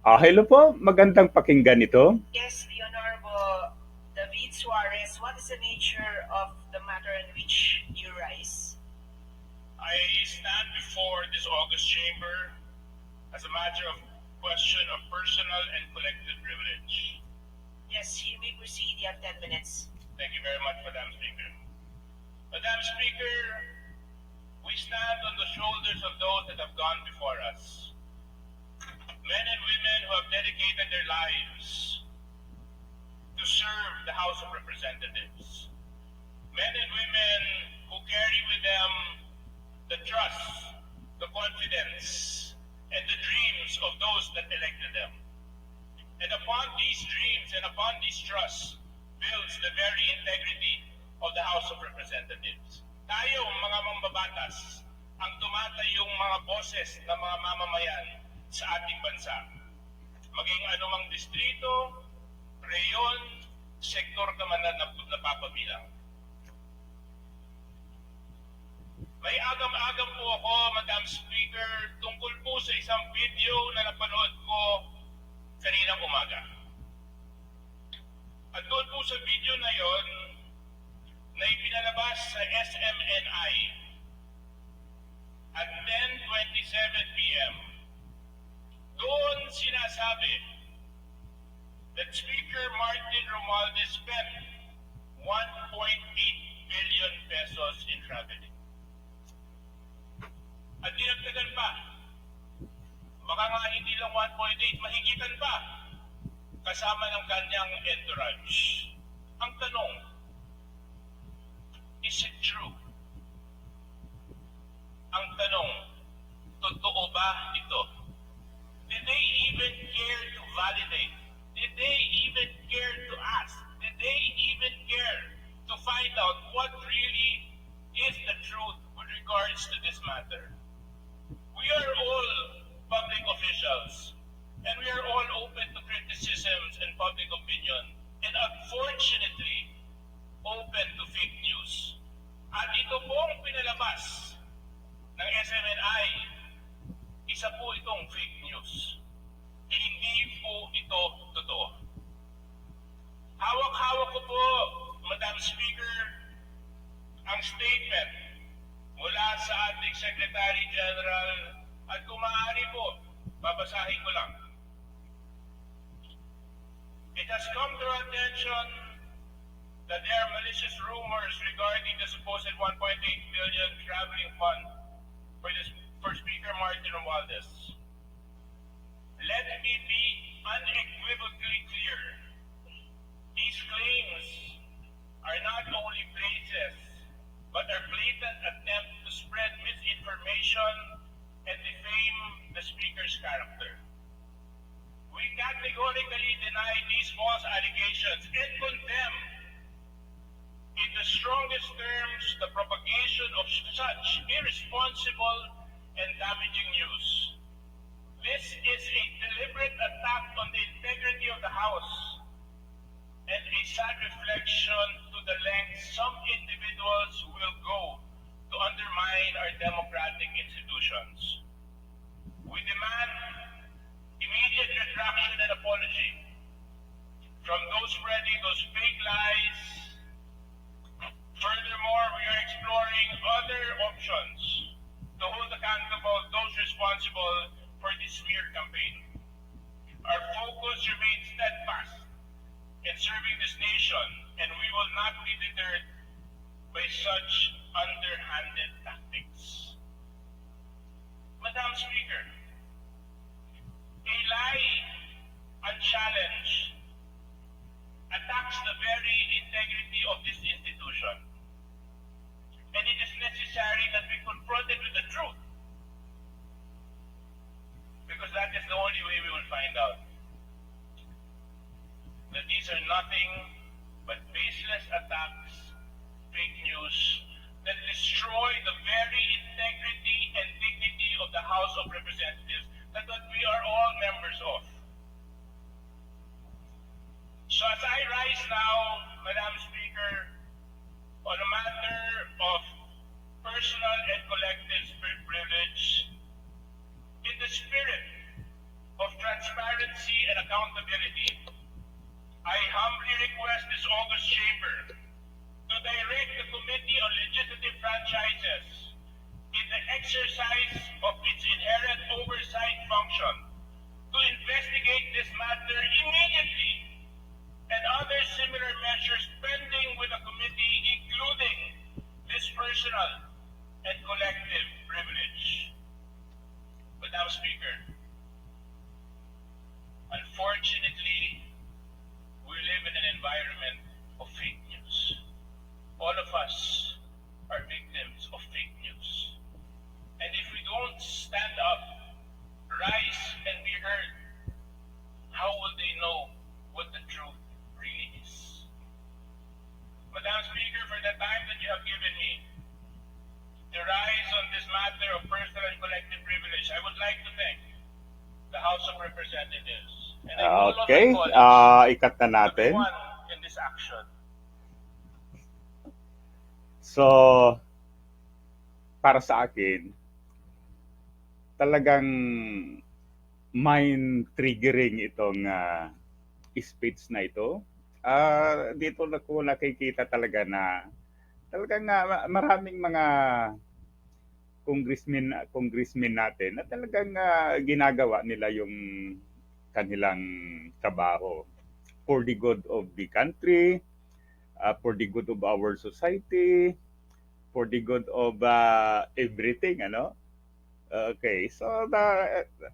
Hello po, magandang pakinggan ito. Yes, the Honorable David Suarez, what is the nature of the matter in which you rise? I stand before this august chamber as a matter of question of personal and collective privilege. Yes, you may proceed. You have 10 minutes. Thank you very much, Madam Speaker. Madam Speaker, we stand on the shoulders of those that have gone before us. Men and women who have dedicated their lives to serve the House of Representatives. Men and women who carry with them the trust, the confidence, and the dreams of those that elected them. And upon these dreams and upon these trusts builds the very integrity of the House of Representatives. Tayo, mga mambabatas, ang tumatayong mga boses ng mga mamamayan sa ating bansa. Maging anumang distrito, reyon, sektor ka man na napapabilang. May agam-agam po ako, Madam Speaker, tungkol po sa isang video na napanood ko kaninang umaga. At doon po sa video na yon, na ipinalabas sa SMNI at 10:27 p.m. Doon sinasabi that Speaker Martin Romualdez spent 1.8 billion pesos in traveling. At dinagdagan pa, baka nga hindi lang 1.8, mahigitan pa, kasama ng kanyang entourage. Ang tanong, is it true? Ang tanong, totoo ba ito? Did they even care to validate? Did they even care to ask? Did they even care to find out what really is the truth with regards to this matter? We are all public officials, and we are all open to criticisms and public opinion, and unfortunately, open to fake news. At ito pong pinalabas ng SMNI, isa po itong fake news. Hindi po ito totoo. Hawak-hawak ko po, Madam Speaker, ang statement mula sa ating Secretary General at kung maaari po, babasahin ko lang. It has come to our attention that there are malicious rumors regarding the supposed 1.8 billion traveling fund for Speaker Martin Romualdez. Let me be unequivocally clear. These claims are not only baseless, but are blatant attempt to spread misinformation and defame the Speaker's character. We categorically deny these false allegations and condemn in the strongest terms the propagation of such irresponsible and damaging news. This is a deliberate attack on the integrity of the House and a sad reflection to the lengths some individuals will go to undermine our democratic institutions. We demand immediate retraction and apology from those spreading those fake lies. Furthermore, we are exploring other options to hold accountable those responsible for this smear campaign. Our focus remains steadfast in serving this nation, and we will not be deterred by such underhanded tactics. Madam Speaker, a lie unchallenged attacks the very integrity of this institution. And it is necessary that we confront it with the truth. Because that is the only way we will find out that these are nothing but baseless attacks, fake news, that destroy the very integrity and dignity of the House of Representatives that we are all members of. So as I rise now, Madam Speaker, on a matter of personal and collective privilege, in the spirit of transparency transparency and accountability, I humbly request this august chamber to direct the Committee on Legislative Franchises in the exercise of its inherent oversight function to investigate this matter immediately and other similar measures pending with the committee, including this personal and collective privilege. Madam Speaker, unfortunately, we live in an environment of fake news. All of us are victims of fake news. And if we don't stand up, rise, and be heard, how will they know what the truth really is? Madam Speaker, for the time that you have given me to rise on this matter of personal and collective privilege, I would like to thank the House of Representatives. And I call on Okay, my colleagues ikat na to be natin. one in this action. So, para sa akin, talagang mind-triggering itong speech na ito. Dito na ko nakikita talaga na talagang maraming mga congressmen natin na talagang ginagawa nila yung kanilang trabaho for the good of the country, for the good of our society, for the good of everything, ano? Okay, so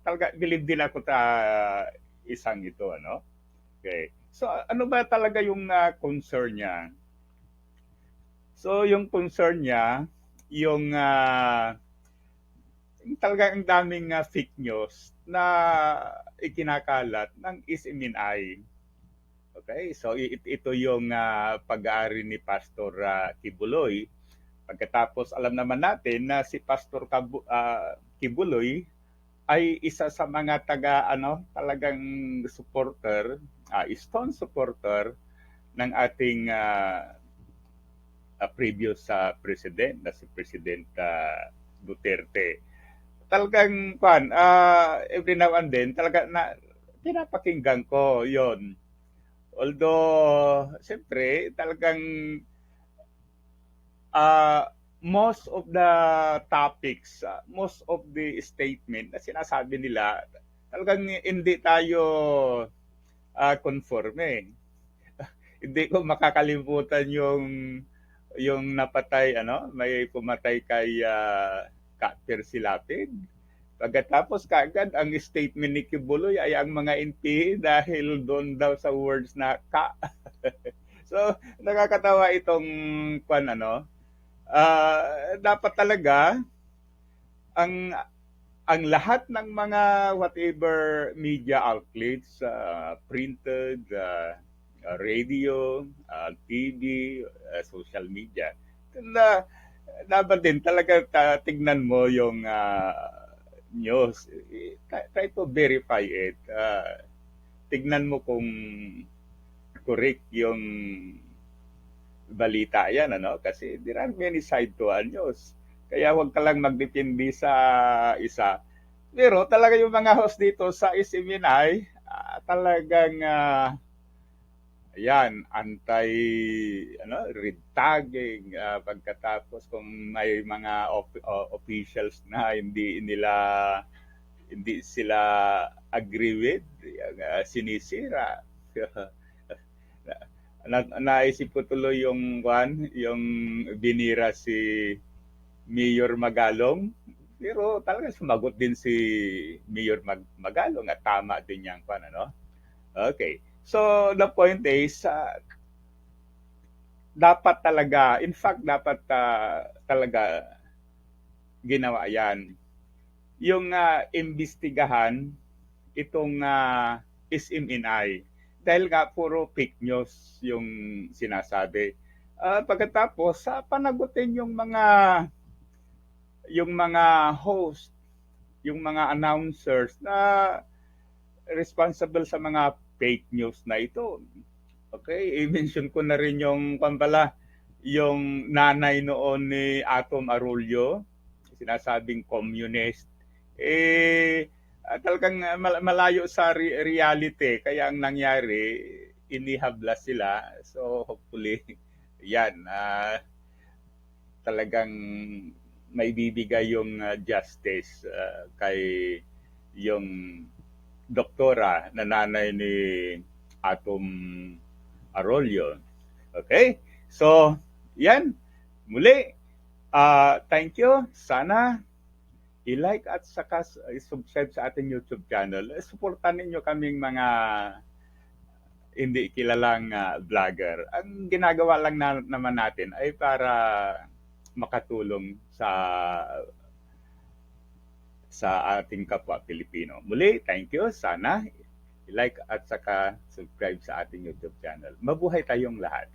talaga believe din ako isang ito, ano? Okay. So ano ba talaga yung concern niya? So yung concern niya, yung talagang ang daming fake news na ikinakalat ng SMNI. Okay, so ito yung pag-aari ni Pastor Kibuloy. Pagkatapos alam naman natin na si Pastor Kibuloy ay isa sa mga talagang supporter, stone supporter ng ating previous president na si President Duterte. Talagang every now and then talaga na pinapakinggan ko 'yon. Although siyempre talagang most of the topics, most of the statement na sinasabi nila, talagang hindi tayo conforme. Hindi ko makakalimutan yung napatay, may pumatay kay Percy Lapid. Pagkatapos kaagad ang statement ni Kibuloy ay ang mga NPA dahil doon daw sa words na ka. So nakakatawa itong dapat talaga ang lahat ng mga whatever media outlets, printed, radio, TV, social media, dapat din talaga tignan mo yung news. Try to verify it. Tignan mo kung correct yung balita yan, kasi there are many side to a news. Kaya huwag ka lang magdepende sa isa. Pero talaga yung mga host dito sa SMNI, talagang red tagging, pagkatapos kung may mga officials na hindi sila agree with, sinisira. Naisip ko tuloy yung binira si Mayor Magalong, pero talaga sumagot din si Mayor Magalong at tama din yang Okay. So the point is dapat talaga, in fact dapat talaga ginawa yan. Yung imbestigahan itong SMNI dahil nga puro fake news yung sinasabi. Pagkatapos panagutin yung mga host, yung mga announcers na responsible sa mga fake news na ito. Okay, i-mention ko na rin yung yung nanay noon ni Atom Arroyo, sinasabing communist. talagang malayo sa reality. Kaya ang nangyari, inihabla sila. So hopefully, yan, talagang may bibigay yung justice kay yung doktora na nanay ni Atom Arroyo. Okay? So, yan. Muli, thank you. Sana i-like at saka i-subscribe sa ating YouTube channel. Suportahan ninyo kaming mga hindi kilalang vlogger. Ang ginagawa lang naman natin ay para makatulong sa ating kapwa Pilipino. Muli, thank you. Sana i-like at saka subscribe sa ating YouTube channel. Mabuhay tayong lahat.